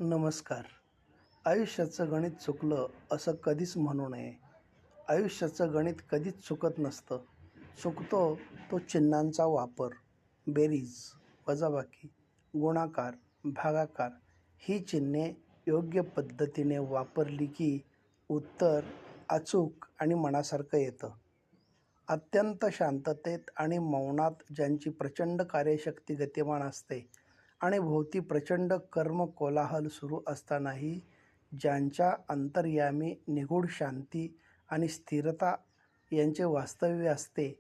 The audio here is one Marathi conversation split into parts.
नमस्कार. आयुष्याचं गणित चुकलं असं कधीच म्हणू नये. आयुष्याचं गणित कधीच चुकत नसतं. चुकतो तो चिन्हांचा वापर. बेरीज, वजाबाकी, गुणाकार, भागाकार ही चिन्हे योग्य पद्धतीने वापरली की उत्तर अचूक आणि मनासारखं येतं. अत्यंत शांततेत आणि मौनात ज्यांची प्रचंड कार्यशक्ती गतिमान असते आणि भोवती प्रचंड कर्म-कोलाहल सुरू असतानाही ज्यांच्या अंतर्यामी निगूढ शांती आणि स्थिरता यांचे वास्तव्य असते,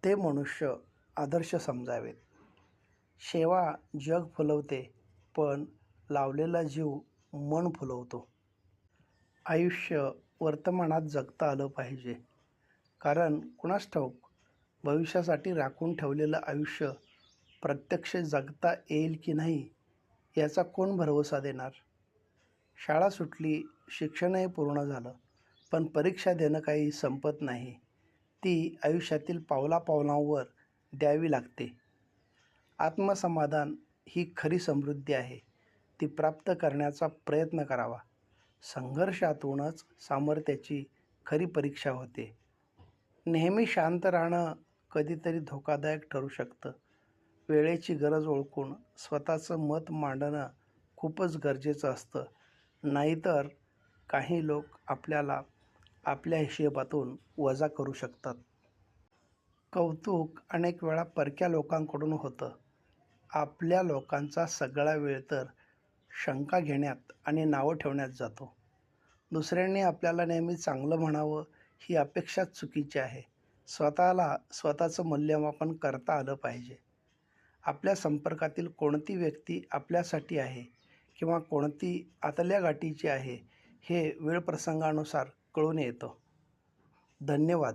ते मनुष्य आदर्श समजावेत. सेवा जग फुलवते, पण लावलेला जीव मन फुलवतो. आयुष्य वर्तमानात जगता आलं पाहिजे. कारण कुणास ठाऊक, भविष्यासाठी राखून ठेवलेलं आयुष्य प्रत्यक्ष जगता येईल की नाही याचा कोण भरवसा देणार. शाळा सुटली, शिक्षणही पूर्ण झालं, पण परीक्षा देणं काही संपत नाही. ती आयुष्यातील पावलापावलांवर द्यावी लागते. आत्मसमाधान ही खरी समृद्धी आहे. ती प्राप्त करण्याचा प्रयत्न करावा. संघर्षातूनच सामर्थ्याची खरी परीक्षा होते. नेहमी शांत राहणं कधीतरी धोकादायक ठरू शकतं. वेळेची गरज ओळखून स्वतःचं मत मांडणं खूपच गरजेचं असतं. नाहीतर काही लोक आपल्याला आपल्या हिशेबातून वजा करू शकतात. कौतुक अनेक वेळा परक्या लोकांकडून होतं. आपल्या लोकांचा सगळा वेळ तर शंका घेण्यात आणि नावं ठेवण्यात जातो. दुसऱ्यांनी आपल्याला नेहमी चांगलं म्हणावं ही अपेक्षाच चुकीची आहे. स्वतःला स्वतःचं मूल्यमापन करता आलं पाहिजे. आपल्या संपर्कातील कोणती व्यक्ती आपल्यासाठी आहे किंवा कोणती आतल्या गाठीची आहे हे वेळप्रसंगानुसार कळून येतं. धन्यवाद.